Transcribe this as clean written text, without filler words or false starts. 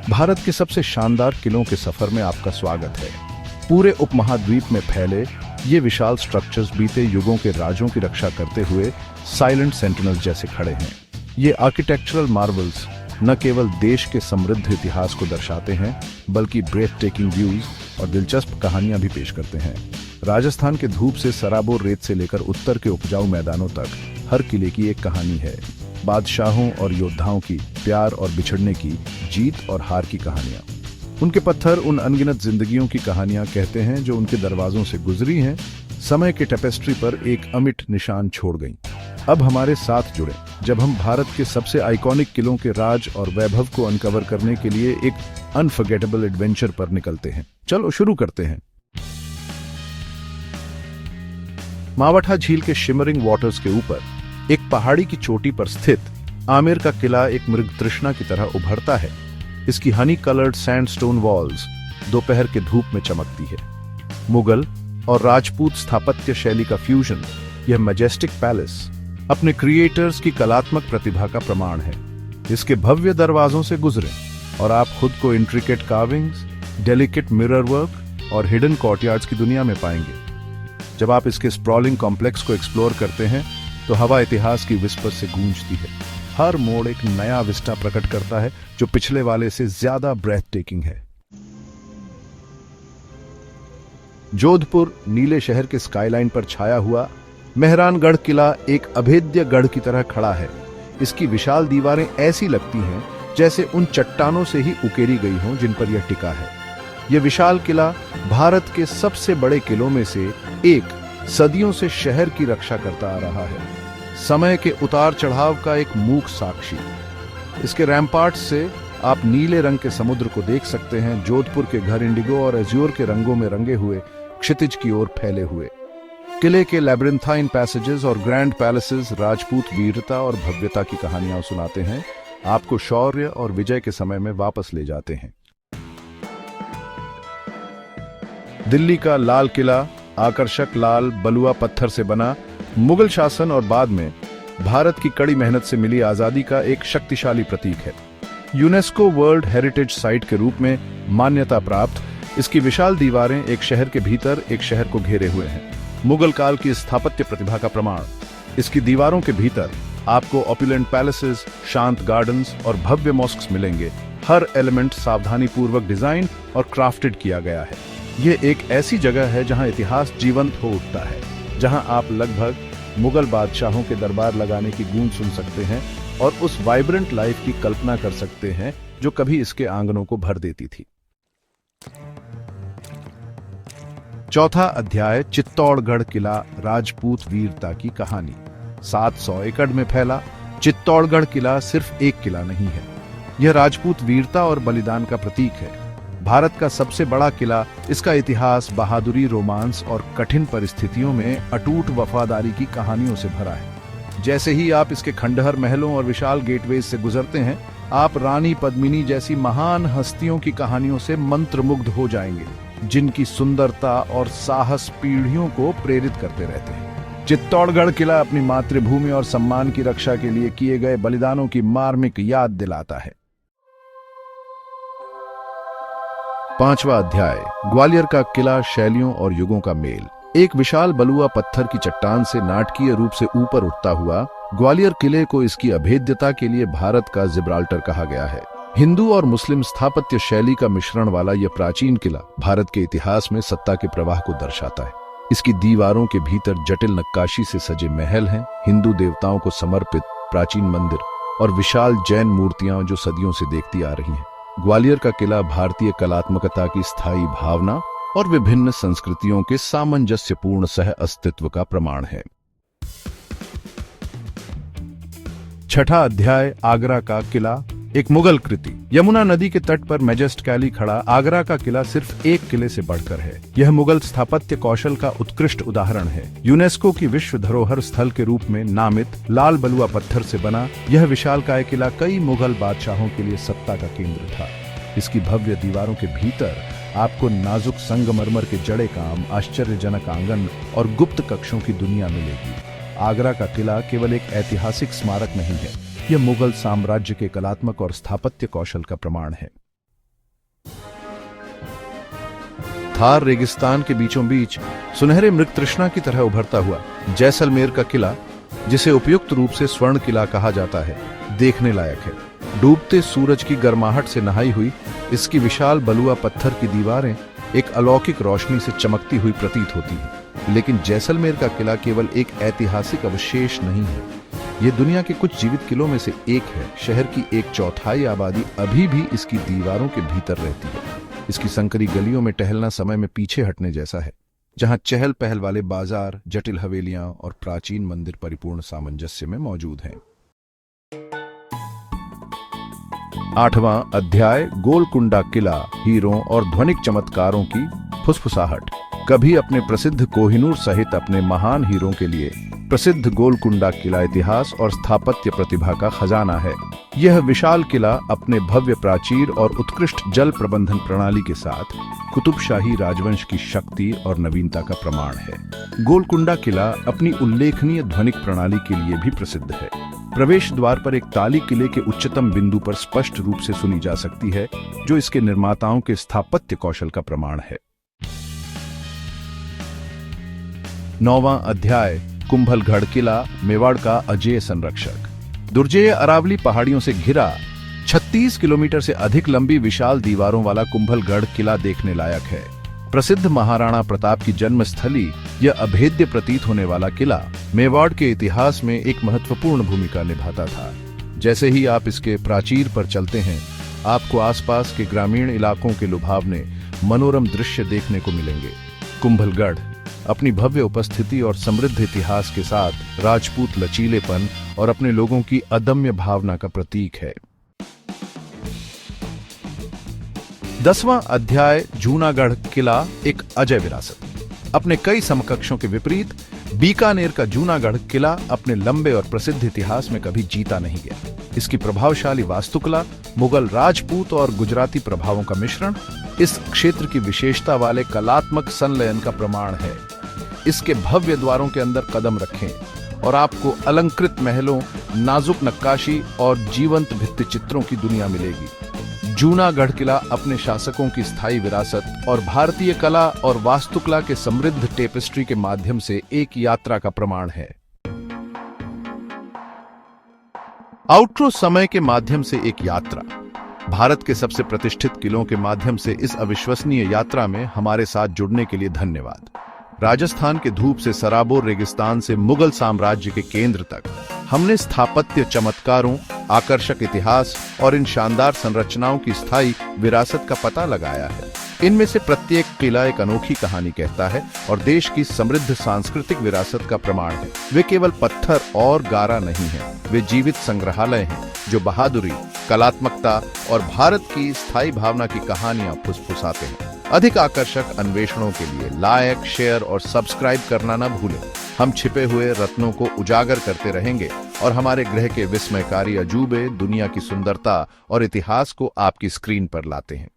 भारत के सबसे शानदार किलों के सफर में आपका स्वागत है। पूरे उपमहाद्वीप में फैले ये विशाल स्ट्रक्चर्स बीते युगों के राजों की रक्षा करते हुए साइलेंट सेंटिनल्स जैसे खड़े हैं। ये आर्किटेक्चरल मार्वल्स न केवल देश के समृद्ध इतिहास को दर्शाते हैं, बल्कि ब्रेथ टेकिंग व्यूज और दिलचस्प कहानियां भी पेश करते हैं। राजस्थान के धूप से सराबोर रेत से लेकर उत्तर के उपजाऊ मैदानों तक हर किले की एक कहानी है। बादशाहों और योद्धाओं की प्यार और बिछड़ने की, जीत और हार की कहानियां। उनके पत्थर उन अनगिनत जिंदगियों की कहानियां कहते हैं जो उनके दरवाजों से गुजरी हैं, समय के टेपेस्ट्री पर एक अमिट निशान छोड़ गईं। अब हमारे साथ जुड़े जब हम भारत के सबसे आइकॉनिक किलों के राज और वैभव को अनकवर करने के लिए एक अनफॉरगेटेबल एडवेंचर पर निकलते हैं। चलो शुरू करते हैं। मावठा झील के शिमरिंग वाटर्स के ऊपर एक पहाड़ी की चोटी पर स्थित आमेर का किला एक मृग तृष्णा की तरह उभरता है। इसकी हनी कलर्ड सैंडस्टोन वॉल्स दोपहर के धूप में चमकती है। मुगल और राजपूत स्थापत्य शैली का फ्यूजन, यह मैजेस्टिक पैलेस अपने क्रिएटर्स की कलात्मक प्रतिभा का प्रमाण है। इसके भव्य दरवाजों से गुजरें और आप खुद को intricate carvings, delicate mirror work और हिडन कोर्टयार्ड्स की दुनिया में पाएंगे। जब आप इसके स्प्रॉलिंग कॉम्प्लेक्स को एक्सप्लोर करते हैं तो हवा इतिहास की विस्पर से गूंजती है। हर मोड़ एक नया विस्टा प्रकट करता है जो पिछले वाले से ज्यादा ब्रेथ टेकिंग है। जोधपुर नीले शहर के स्काईलाइन पर छाया हुआ मेहरानगढ़ किला एक अभेद्य गढ़ की तरह खड़ा है। इसकी विशाल दीवारें ऐसी लगती हैं जैसे उन चट्टानों से ही उकेरी गई हों जिन पर यह टिका है। यह विशाल किला भारत के सबसे बड़े किलों में से एक सदियों से शहर की रक्षा करता आ रहा है, समय के उतार चढ़ाव का एक मूक साक्षी। इसके रैम्पार्ट्स से आप नीले रंग के समुद्र को देख सकते हैं, जोधपुर के घर इंडिगो और एज्योर के रंगों में रंगे हुए क्षितिज की ओर फैले हुए। किले के लैब्रिंथाइन पैसेजेस और ग्रैंड पैलेसेस राजपूत वीरता और भव्यता की कहानियां सुनाते हैं, आपको शौर्य और विजय के समय में वापस ले जाते हैं। दिल्ली का लाल किला आकर्षक लाल बलुआ पत्थर से बना, मुगल शासन और बाद में भारत की कड़ी मेहनत से मिली आजादी का एक शक्तिशाली प्रतीक है। यूनेस्को वर्ल्ड हेरिटेज साइट के रूप में मान्यता प्राप्त इसकी विशाल दीवारें एक शहर के भीतर एक शहर को घेरे हुए हैं। मुगल काल की स्थापत्य प्रतिभा का प्रमाण। इसकी दीवारों के भीतर आपको ऑपुलेंट पैलेसेस, शांत गार्डन्स और भव्य मॉस्क्स मिलेंगे। हर एलिमेंट सावधानी पूर्वक डिजाइन और क्राफ्टेड किया गया है। यह एक ऐसी जगह है जहां इतिहास जीवंत हो उठता है, जहां आप लगभग मुगल बादशाहों के दरबार लगाने की गूंज सुन सकते हैं और उस वाइब्रेंट लाइफ की कल्पना कर सकते हैं जो कभी इसके आंगनों को भर देती थी। चौथा अध्याय, चित्तौड़गढ़ किला राजपूत वीरता की कहानी। 700 एकड़ में फैला चित्तौड़गढ़ किला सिर्फ एक किला नहीं है, यह राजपूत वीरता और बलिदान का प्रतीक है। भारत का सबसे बड़ा किला, इसका इतिहास बहादुरी, रोमांस और कठिन परिस्थितियों में अटूट वफादारी की कहानियों से भरा है। जैसे ही आप इसके खंडहर महलों और विशाल गेटवेज से गुजरते हैं, आप रानी पद्मिनी जैसी महान हस्तियों की कहानियों से मंत्रमुग्ध हो जाएंगे, जिनकी सुंदरता और साहस पीढ़ियों को प्रेरित करते रहते हैं। चित्तौड़गढ़ किला अपनी मातृभूमि और सम्मान की रक्षा के लिए किए गए बलिदानों की मार्मिक याद दिलाता है। पांचवा अध्याय, ग्वालियर का किला शैलियों और युगों का मेल। एक विशाल बलुआ पत्थर की चट्टान से नाटकीय रूप से ऊपर उठता हुआ ग्वालियर किले को इसकी अभेद्यता के लिए भारत का जिब्राल्टर कहा गया है। हिंदू और मुस्लिम स्थापत्य शैली का मिश्रण वाला यह प्राचीन किला भारत के इतिहास में सत्ता के प्रवाह को दर्शाता है। इसकी दीवारों के भीतर जटिल नक्काशी से सजे महल हैं, हिंदू देवताओं को समर्पित प्राचीन मंदिर और विशाल जैन मूर्तियां जो सदियों से देखती आ रही हैं। ग्वालियर का किला भारतीय कलात्मकता की स्थायी भावना और विभिन्न संस्कृतियों के सामंजस्यपूर्ण सह अस्तित्व का प्रमाण है। छठा अध्याय, आगरा का किला एक मुगल कृति। यमुना नदी के तट पर मैजेस्टिकली खड़ा आगरा का किला सिर्फ एक किले से बढ़कर है। यह मुगल स्थापत्य कौशल का उत्कृष्ट उदाहरण है। यूनेस्को की विश्व धरोहर स्थल के रूप में नामित लाल बलुआ पत्थर से बना यह विशालकाय किला कई मुगल बादशाहों के लिए सत्ता का केंद्र था। इसकी भव्य दीवारों के भीतर आपको नाजुक संगमरमर के जड़े काम, आश्चर्यजनक आंगन और गुप्त कक्षों की दुनिया मिलेगी। आगरा का किला केवल एक ऐतिहासिक स्मारक नहीं है, यह मुगल साम्राज्य के कलात्मक और स्थापत्य कौशल का प्रमाण है। थार रेगिस्तान के बीचों बीच सुनहरे मृग तृष्णा की तरह उभरता हुआ जैसलमेर का किला, जिसे उपयुक्त रूप से स्वर्ण किला कहा जाता है, देखने लायक है। डूबते सूरज की गर्माहट से नहाई हुई इसकी विशाल बलुआ पत्थर की दीवारें एक अलौकिक रोशनी से चमकती हुई प्रतीत होती है। लेकिन जैसलमेर का किला केवल एक ऐतिहासिक अवशेष नहीं है, ये दुनिया के कुछ जीवित किलों में से एक है। शहर की 1/4 आबादी अभी भी इसकी दीवारों के भीतर रहती है। इसकी संकरी गलियों में टहलना समय में पीछे हटने जैसा है, जहां चहल पहल वाले बाजार, जटिल हवेलियां और प्राचीन मंदिर परिपूर्ण सामंजस्य में मौजूद हैं। 8वां अध्याय, गोलकुंडा किला, हीरों और ध्वनिक चमत्कारों की फुसफुसाहट। कभी अपने प्रसिद्ध कोहिनूर सहित अपने महान हीरों के लिए प्रसिद्ध गोलकुंडा किला इतिहास और स्थापत्य प्रतिभा का खजाना है। यह विशाल किला अपने भव्य प्राचीर और उत्कृष्ट जल प्रबंधन प्रणाली के साथ कुतुबशाही राजवंश की शक्ति और नवीनता का प्रमाण है। गोलकुंडा किला अपनी उल्लेखनीय ध्वनिक प्रणाली के लिए भी प्रसिद्ध है। प्रवेश द्वार पर एक ताली किले के उच्चतम बिंदु पर स्पष्ट रूप से सुनी जा सकती है, जो इसके निर्माताओं के स्थापत्य कौशल का प्रमाण है। 9वां अध्याय, कुंभलगढ़ किला, मेवाड़ का अजेय संरक्षक। दुर्जेय अरावली पहाड़ियों से घिरा 36 किलोमीटर से अधिक लंबी विशाल दीवारों वाला कुंभलगढ़ किला देखने लायक है। प्रसिद्ध महाराणा प्रताप की जन्मस्थली यह अभेद्य प्रतीत होने वाला किला मेवाड़ के इतिहास में एक महत्वपूर्ण भूमिका निभाता था। जैसे ही आप इसके प्राचीर पर चलते हैं, आपको आसपास के ग्रामीण इलाकों के लुभावने मनोरम दृश्य देखने को मिलेंगे। कुंभलगढ़ अपनी भव्य उपस्थिति और समृद्ध इतिहास के साथ राजपूत लचीलेपन और अपने लोगों की अदम्य भावना का प्रतीक है। 10वां अध्याय, जूनागढ़ किला, एक अजय विरासत। अपने कई समकक्षों के विपरीत बीकानेर का जूनागढ़ किला अपने लंबे और प्रसिद्ध इतिहास में कभी जीता नहीं गया। इसकी प्रभावशाली वास्तुकला, मुगल, राजपूत और गुजराती प्रभावों का मिश्रण इस क्षेत्र की विशेषता वाले कलात्मक संलयन का प्रमाण है। इसके भव्य द्वारों के अंदर कदम रखें और आपको अलंकृत महलों, नाजुक नक्काशी और जीवंत भित्ति चित्रों की दुनिया मिलेगी। जूनागढ़ किला अपने शासकों की स्थायी विरासत और भारतीय कला और वास्तुकला के समृद्ध टेपेस्ट्री के माध्यम से एक यात्रा का प्रमाण है। आउट्रो समय के माध्यम से एक यात्रा। भारत के सबसे प्रतिष्ठित किलों के माध्यम से इस अविश्वसनीय यात्रा में हमारे साथ जुड़ने के लिए धन्यवाद। राजस्थान के धूप से सराबोर रेगिस्तान से मुगल साम्राज्य के केंद्र तक हमने स्थापत्य चमत्कारों, आकर्षक इतिहास और इन शानदार संरचनाओं की स्थायी विरासत का पता लगाया है। इनमें से प्रत्येक किला एक अनोखी कहानी कहता है और देश की समृद्ध सांस्कृतिक विरासत का प्रमाण है। वे केवल पत्थर और गारा नहीं हैं, वे जीवित संग्रहालय हैं जो बहादुरी, कलात्मकता और भारत की स्थायी भावना की कहानियां फुसफुसाते हैं। अधिक आकर्षक अन्वेषणों के लिए लाइक, शेयर और सब्सक्राइब करना न भूलें। हम छिपे हुए रत्नों को उजागर करते रहेंगे और हमारे ग्रह के विस्मयकारी अजूबे, दुनिया की सुंदरता और इतिहास को आपकी स्क्रीन पर लाते हैं।